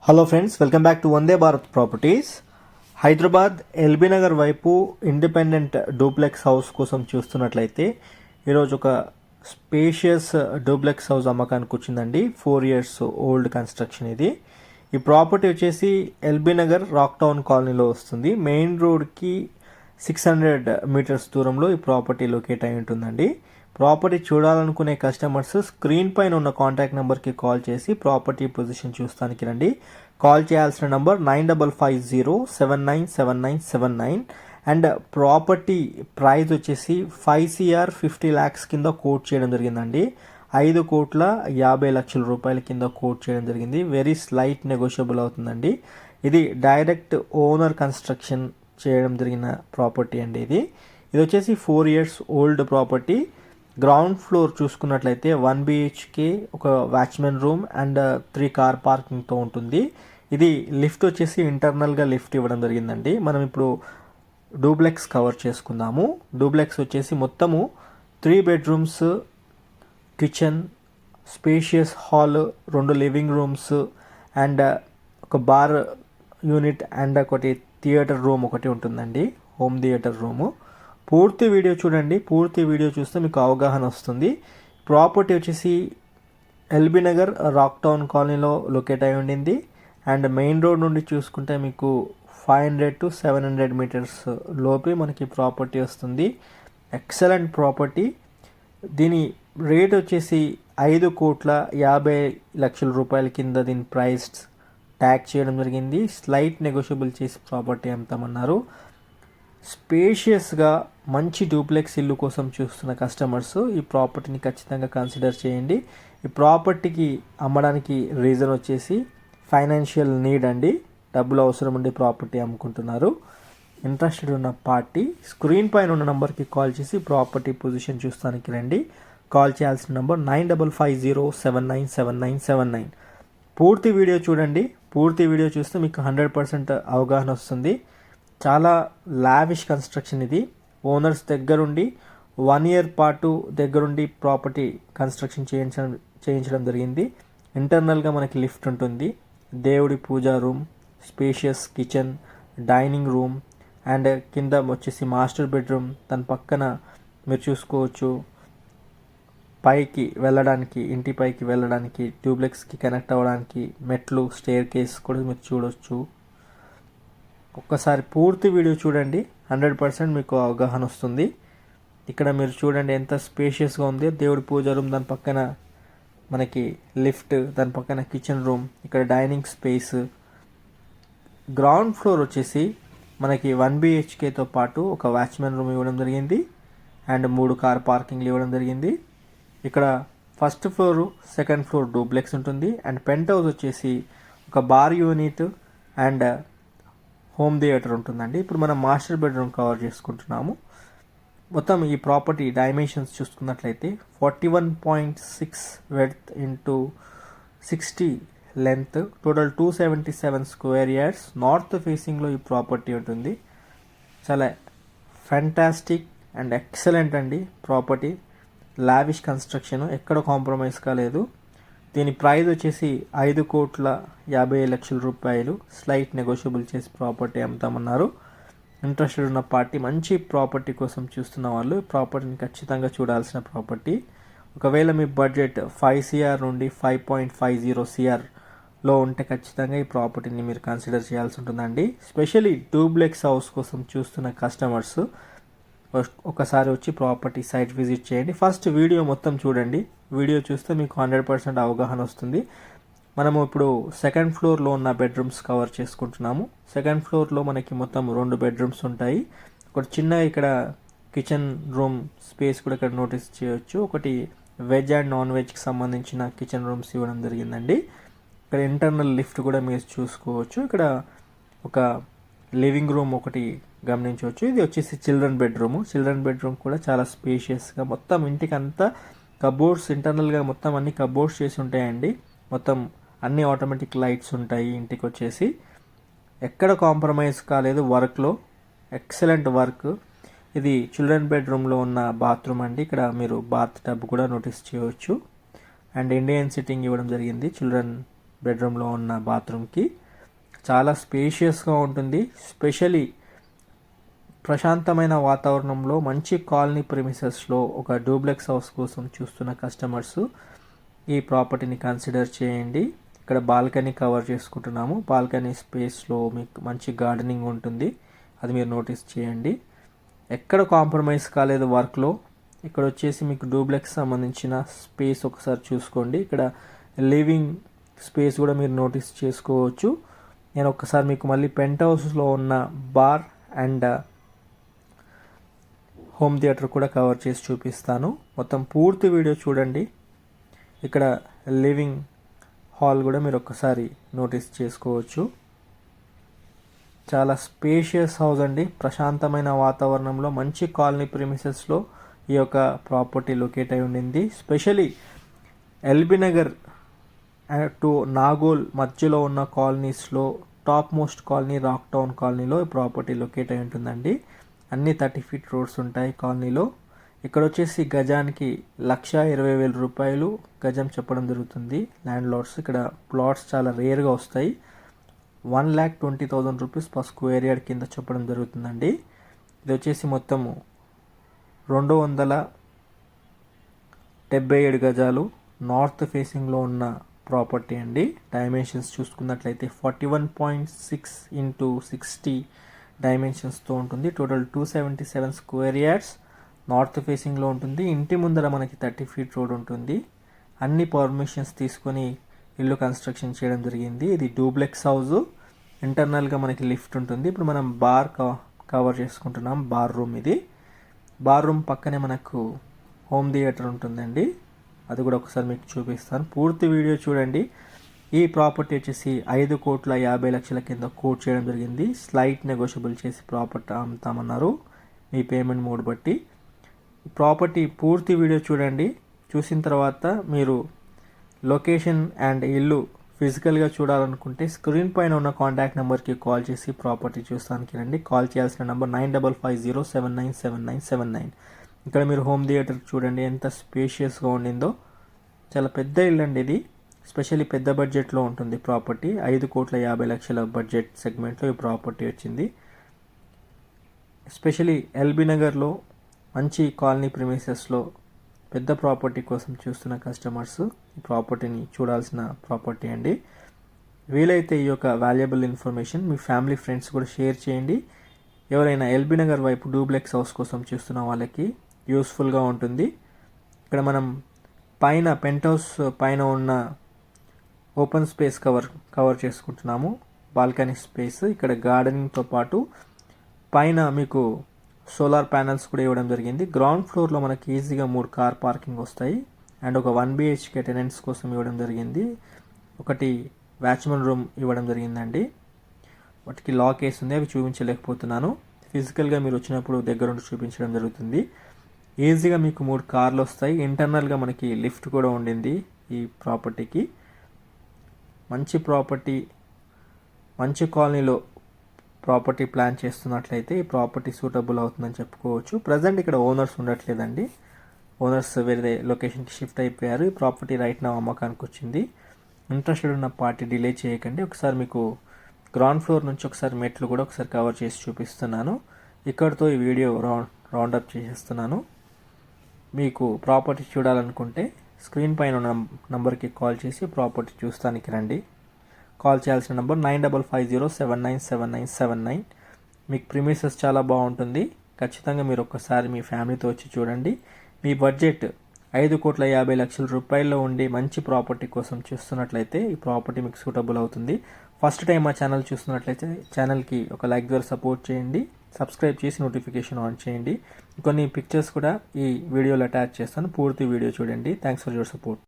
Hello friends, welcome back to Vande Bharat properties. Hyderabad LB Nagar వైపు independent duplex house కోసం చూస్తున్నట్లయితే ఈరోజు ఒక స్పేషియస్ డూప్లెక్స్ హౌస్ అమ్మకానికి వచ్చిందండి. 4 years ఓల్డ్ కన్స్ట్రక్షన్ ఇది. ఈ ప్రాపర్టీ వచ్చేసి ఎల్బీ నగర్ రాక్ టౌన్ కాలనీలో వస్తుంది. మెయిన్ రోడ్కి 600 meters దూరంలో ఈ ప్రాపర్టీ లొకేట్ అయి ఉంటుందండి. ప్రాపర్టీ చూడాలనుకునే కస్టమర్స్ స్క్రీన్ పైన ఉన్న కాంటాక్ట్ నెంబర్కి కాల్ చేసి ప్రాపర్టీ పొజిషన్ చూస్తానికి రండి. కాల్ చేయాల్సిన నంబర్ 9550797979 అండ్ ప్రాపర్టీ ప్రైస్ వచ్చేసి 5 crore 50 lakhs కింద కోట్ చేయడం జరిగిందండి. 5,50,00,000 రూపాయల కింద కోట్ చేయడం జరిగింది. వెరీ స్లైట్ నెగోషియబుల్ అవుతుందండి. ఇది డైరెక్ట్ ఓనర్ కన్స్ట్రక్షన్ చేయడం జరిగిన ప్రాపర్టీ అండి. ఇది వచ్చేసి 4 years old property. Ground floor చూసుకున్నట్లయితే 1 BHK, ఒక వాచ్మెన్ రూమ్ అండ్ 3 car పార్కింగ్తో ఉంటుంది. ఇది లిఫ్ట్ వచ్చేసి ఇంటర్నల్గా లిఫ్ట్ ఇవ్వడం జరిగిందండి. మనం ఇప్పుడు డూప్లెక్స్ కవర్ చేసుకుందాము. డూప్లెక్స్ వచ్చేసి మొత్తము 3 bedrooms, kitchen, spacious hall, 2 living rooms and ఒక బార్ యూనిట్ అండ్ ఒకటి థియేటర్ రూమ్ ఒకటి ఉంటుందండి, హోమ్ థియేటర్ రూము. పూర్తి వీడియో చూడండి. పూర్తి వీడియో చూస్తే మీకు అవగాహన వస్తుంది. ప్రాపర్టీ వచ్చేసి ఎల్బీ నగర్ రాక్ టౌన్ కాలనీలో లొకేట్ అయి ఉండింది. అండ్ మెయిన్ రోడ్ నుండి చూసుకుంటే మీకు 500 to 700 meters లోపే మనకి ప్రాపర్టీ వస్తుంది. Excellent property. దీని రేట్ వచ్చేసి 5,50,00,000 రూపాయల కింద దీని ప్రైస్ ట్యాగ్ చేయడం జరిగింది. స్లైట్ నెగోషియబుల్ చేసి ప్రాపర్టీ అమ్ముతామన్నారు. స్పేషియస్గా మంచి డూప్లెక్స్ ఇల్లు కోసం చూస్తున్న కస్టమర్స్ ఈ ప్రాపర్టీని ఖచ్చితంగా కన్సిడర్ చేయండి. ఈ ప్రాపర్టీకి అమ్మడానికి రీజన్ వచ్చేసి ఫైనాన్షియల్ నీడ్ అండి. డబ్బులు అవసరం ఉండి ప్రాపర్టీ అమ్ముకుంటున్నారు. ఇంట్రెస్టెడ్ ఉన్న పార్టీ స్క్రీన్ పైన ఉన్న నెంబర్కి కాల్ చేసి ప్రాపర్టీ పొజిషన్ చూస్తానికి రండి. కాల్ చేయాల్సిన నెంబర్ 9550797979. పూర్తి వీడియో చూడండి. పూర్తి వీడియో చూస్తే మీకు 100% అవగాహన వస్తుంది. చాలా లావిష్ కన్స్ట్రక్షన్ ఇది. ఓనర్స్ దగ్గరుండి 1 year పాటు దగ్గరుండి ప్రాపర్టీ కన్స్ట్రక్షన్ చేయించడం జరిగింది. ఇంటర్నల్గా మనకి లిఫ్ట్ ఉంటుంది, దేవుడి puja room, spacious kitchen, dining room and కింద వచ్చేసి మాస్టర్ బెడ్రూమ్. దాని పక్కన మీరు చూసుకోవచ్చు పైకి వెళ్ళడానికి, ఇంటి పైకి వెళ్ళడానికి, డూప్లెక్స్కి కనెక్ట్ అవ్వడానికి మెట్లు, స్టేర్ కేస్ కూడా మీరు చూడవచ్చు. ఒక్కసారి పూర్తి వీడియో చూడండి, 100% మీకు అవగాహన వస్తుంది. ఇక్కడ మీరు చూడండి ఎంత స్పేషియస్గా ఉంది. దేవుడి పూజ రూమ్, దాని పక్కన మనకి లిఫ్ట్, దాని పక్కన కిచెన్ రూమ్, ఇక్కడ డైనింగ్ స్పేస్. గ్రౌండ్ ఫ్లోర్ వచ్చేసి మనకి 1 BHKతో పాటు ఒక వాచ్మెన్ రూమ్ ఇవ్వడం జరిగింది అండ్ 3 car పార్కింగ్లు ఇవ్వడం జరిగింది. ఇక్కడ first floor, second floor duplex ఉంటుంది అండ్ పెంట్ హౌస్ వచ్చేసి ఒక bar unit and home theatre ఉంటుందండి. ఇప్పుడు మనం మాస్టర్ బెడ్రూమ్ కవర్ చేసుకుంటున్నాము. మొత్తం ఈ ప్రాపర్టీ డైమెన్షన్స్ చూసుకున్నట్లయితే 41.6 width into 60 length, total 277 square yards. North ఫేసింగ్లో ఈ ప్రాపర్టీ ఉంటుంది. చాలా ఫ్యాంటాస్టిక్ అండ్ ఎక్సలెంట్ అండి ప్రాపర్టీ. లావిష్ కన్స్ట్రక్షన్, ఎక్కడ కాంప్రమైజ్ కాలేదు. దీని ప్రైస్ వచ్చేసి 5,50,00,000 రూపాయలు. స్లైట్ నెగోషియబుల్ చేసి ప్రాపర్టీ అమ్ముతామన్నారు. ఇంట్రెస్టెడ్ ఉన్న పార్టీ, మంచి ప్రాపర్టీ కోసం చూస్తున్న వాళ్ళు ప్రాపర్టీని ఖచ్చితంగా చూడాల్సిన ప్రాపర్టీ. ఒకవేళ మీ బడ్జెట్ 5 crore నుండి 5.50 crore ఉంటే ఖచ్చితంగా ఈ ప్రాపర్టీని మీరు కన్సిడర్ చేయాల్సి ఉంటుందండి. స్పెషల్లీ డూప్లెక్స్ హౌస్ కోసం చూస్తున్న కస్టమర్స్ ఒకసారి వచ్చి ప్రాపర్టీ సైట్ విజిట్ చేయండి. ఫస్ట్ వీడియో మొత్తం చూడండి. వీడియో చూస్తే మీకు 100% అవగాహన వస్తుంది. మనము ఇప్పుడు సెకండ్ ఫ్లోర్లో ఉన్న బెడ్రూమ్స్ కవర్ చేసుకుంటున్నాము. సెకండ్ ఫ్లోర్లో మనకి మొత్తం 2 bedrooms ఉంటాయి. ఒకటి చిన్న ఇక్కడ కిచెన్ రూమ్ స్పేస్ కూడా ఇక్కడ నోటీస్ చేయొచ్చు. ఒకటి వెజ్ అండ్ నాన్ వెజ్కి సంబంధించిన కిచెన్ రూమ్స్ ఇవ్వడం జరిగిందండి. ఇక్కడ ఇంటర్నల్ లిఫ్ట్ కూడా మీరు చూసుకోవచ్చు. ఇక్కడ ఒక లివింగ్ రూమ్ ఒకటి గమనించవచ్చు. ఇది వచ్చేసి చిల్డ్రన్ బెడ్రూమ్ కూడా చాలా స్పేషియస్గా, మొత్తం ఇంటికి అంతా కబోర్డ్స్, ఇంటర్నల్గా మొత్తం అన్ని కబోర్డ్స్ చేసి ఉంటాయండి. మొత్తం అన్ని ఆటోమేటిక్ లైట్స్ ఉంటాయి. ఇంటికి వచ్చేసి ఎక్కడ కాంప్రమైజ్ కాలేదు వర్క్లో. Excellent work. ఇది చిల్డ్రన్ బెడ్రూమ్లో ఉన్న బాత్రూమ్ అండి. ఇక్కడ మీరు బాత్ టబ్ కూడా నోటీస్ చేయవచ్చు అండ్ ఇండియన్ సిట్టింగ్ ఇవ్వడం జరిగింది చిల్డ్రన్ బెడ్రూమ్లో ఉన్న బాత్రూమ్కి. చాలా స్పేషియస్గా ఉంటుంది. స్పెషలీ ప్రశాంతమైన వాతావరణంలో మంచి కాలనీ ప్రిమిసెస్లో ఒక డూప్లెక్స్ హౌస్ కోసం చూస్తున్న కస్టమర్స్ ఈ ప్రాపర్టీని కన్సిడర్ చేయండి. ఇక్కడ బాల్కనీ కవర్ చేసుకుంటున్నాము. బాల్కనీ స్పేస్లో మీకు మంచి గార్డెనింగ్ ఉంటుంది, అది మీరు నోటీస్ చేయండి. ఎక్కడ కాంప్రమైజ్ కాలేదు వర్క్లో. ఇక్కడ వచ్చేసి మీకు డూప్లెక్స్ సంబంధించిన స్పేస్ ఒకసారి చూసుకోండి. ఇక్కడ లివింగ్ స్పేస్ కూడా మీరు నోటీస్ చేసుకోవచ్చు. నేను ఒకసారి మీకు మళ్ళీ పెంట్ హౌస్లో ఉన్న బార్ అండ్ హోమ్ థియేటర్ కూడా కవర్ చేసి చూపిస్తాను. మొత్తం పూర్తి వీడియో చూడండి. ఇక్కడ లివింగ్ హాల్ కూడా మీరు ఒక్కసారి నోటీస్ చేసుకోవచ్చు. చాలా స్పేషియస్ హౌస్ అండి. ప్రశాంతమైన వాతావరణంలో మంచి కాలనీ ప్రిమిసెస్లో ఈ యొక్క ప్రాపర్టీ లొకేట్ అయి ఉండింది. స్పెషలీ ఎల్బీ నగర్ టు నాగోల్ మధ్యలో ఉన్న కాలనీస్లో top most colony rock town కాలనీలో ఈ ప్రాపర్టీ లొకేట్ అయి ఉంటుందండి. అన్ని 30 feet రోడ్స్ ఉంటాయి కాలనీలో. ఇక్కడ వచ్చేసి గజానికి 1,20,000 రూపాయలు గజం చెప్పడం జరుగుతుంది ల్యాండ్ లార్డ్స్. ఇక్కడ ప్లాట్స్ చాలా రేర్గా వస్తాయి. 1,20,000 రూపీస్ పర్ స్క్వేర్ యార్డ్ కింద చెప్పడం జరుగుతుందండి. ఇది వచ్చేసి మొత్తము 277 గజాలు నార్త్ ఫేసింగ్లో ఉన్న ప్రాపర్టీ అండి. డైమెన్షన్స్ చూసుకున్నట్లయితే 41.6 x 60 డైమెన్షన్స్తో ఉంటుంది. టోటల్ 277 స్క్వేర్ యార్డ్స్ నార్త్ ఫేసింగ్లో ఉంటుంది. ఇంటి ముందర మనకి 30 feet రోడ్ ఉంటుంది. అన్ని పర్మిషన్స్ తీసుకొని ఇల్లు కన్స్ట్రక్షన్ చేయడం జరిగింది. ఇది డూప్లెక్స్ హౌస్. ఇంటర్నల్గా మనకి లిఫ్ట్ ఉంటుంది. ఇప్పుడు మనం బార్ కవర్ చేసుకుంటున్నాం. బార్ రూమ్ ఇది. బార్ రూమ్ పక్కనే మనకు హోమ్ థియేటర్ ఉంటుందండి. అది కూడా ఒకసారి మీకు చూపిస్తాను. పూర్తి వీడియో చూడండి. ఈ ప్రాపర్టీ వచ్చేసి 5,50,00,000 కింద కోట్ చేయడం జరిగింది. స్లైట్ నెగోషియబుల్ చేసి ప్రాపర్టీ అమ్ముతామన్నారు మీ పేమెంట్ మోడ్ బట్టి. ప్రాపర్టీ పూర్తి వీడియో చూడండి. చూసిన తర్వాత మీరు లొకేషన్ అండ్ ఇల్లు ఫిజికల్గా చూడాలనుకుంటే స్క్రీన్ పైన ఉన్న కాంటాక్ట్ నెంబర్కి కాల్ చేసి ప్రాపర్టీ చూస్తానికి రండి. కాల్ చేయాల్సిన నెంబర్ 9550797979. ఇక్కడ మీరు హోమ్ థియేటర్ చూడండి ఎంత స్పేషియస్గా ఉండిందో. చాలా పెద్ద ఇల్లు అండి ఇది. స్పెషల్లీ పెద్ద బడ్జెట్లో ఉంటుంది ప్రాపర్టీ. 5,50,00,000 బడ్జెట్ సెగ్మెంట్లో ఈ ప్రాపర్టీ వచ్చింది. ఎస్పెషలీ ఎల్బీ నగర్లో మంచి కాలనీ ప్రిమిసెస్లో పెద్ద ప్రాపర్టీ కోసం చూస్తున్న కస్టమర్స్ ఈ ప్రాపర్టీని చూడాల్సిన ప్రాపర్టీ అండి. వీలైతే ఈ యొక్క వాల్యుబుల్ ఇన్ఫర్మేషన్ మీ ఫ్యామిలీ ఫ్రెండ్స్ కూడా షేర్ చేయండి. ఎవరైనా ఎల్బీ నగర్ వైపు డూప్లెక్స్ హౌస్ కోసం చూస్తున్న వాళ్ళకి యూస్ఫుల్గా ఉంటుంది. ఇక్కడ మనం పైన పెంట్ హౌస్ పైన ఉన్న ఓపెన్ స్పేస్ కవర్ చేసుకుంటున్నాము. Balcony space. ఇక్కడ గార్డెనింగ్తో పాటు పైన మీకు సోలార్ ప్యానల్స్ కూడా ఇవ్వడం జరిగింది. గ్రౌండ్ ఫ్లోర్లో మనకి ఈజీగా 3 కార్ పార్కింగ్ వస్తాయి. అండ్ ఒక 1 BHK టెనెంట్స్ కోసం ఇవ్వడం జరిగింది. ఒకటి వాచ్మెన్ రూమ్ ఇవ్వడం జరిగిందండి. వాటికి లాక్ వేస్తుంది, అవి చూపించలేకపోతున్నాను. ఫిజికల్గా మీరు వచ్చినప్పుడు దగ్గరుండి చూపించడం జరుగుతుంది. ఈజీగా మీకు 3 కార్లు వస్తాయి. ఇంటర్నల్గా మనకి లిఫ్ట్ కూడా ఉండింది ఈ ప్రాపర్టీకి. మంచి ప్రాపర్టీ, మంచి కాలనీలో ప్రాపర్టీ ప్లాన్ చేస్తున్నట్లయితే ఈ ప్రాపర్టీ సూటబుల్ అవుతుందని చెప్పుకోవచ్చు. ప్రజెంట్ ఇక్కడ ఓనర్స్ ఉండట్లేదండి. ఓనర్స్ వేరే లొకేషన్కి షిఫ్ట్ అయిపోయారు. ఈ ప్రాపర్టీ రైట్ నా అమ్మకానికి వచ్చింది. ఇంట్రెస్టెడ్ ఉన్న పార్టీ డిలే చేయకండి. ఒకసారి మీకు గ్రౌండ్ ఫ్లోర్ నుంచి ఒకసారి మెట్లు కూడా ఒకసారి కవర్ చేసి చూపిస్తున్నాను. ఇక్కడితో ఈ వీడియో రౌండప్ చేసేస్తున్నాను. మీకు ప్రాపర్టీ చూడాలనుకుంటే స్క్రీన్ పైన ఉన్న నంబర్కి కాల్ చేసి ప్రాపర్టీ చూస్తానికి రండి. కాల్ చేయాల్సిన నంబర్ 9550797979. మీకు ప్రిమిసెస్ చాలా బాగుంటుంది. ఖచ్చితంగా మీరు ఒక్కసారి మీ ఫ్యామిలీతో వచ్చి చూడండి. మీ బడ్జెట్ 5,50,00,000 రూపాయల్లో ఉండి మంచి ప్రాపర్టీ కోసం చూస్తున్నట్లయితే ఈ ప్రాపర్టీ మీకు సూటబుల్ అవుతుంది. ఫస్ట్ టైం మా ఛానల్ చూస్తున్నట్లయితే ఛానల్కి ఒక లైక్ ద్వారా సపోర్ట్ చేయండి. సబ్స్క్రైబ్ చేసి నోటిఫికేషన్ ఆన్ చేయండి. కొన్ని పిక్చర్స్ కూడా ఈ వీడియోలో అటాచ్ చేస్తాను. పూర్తి వీడియో చూడండి. Thanks for your support.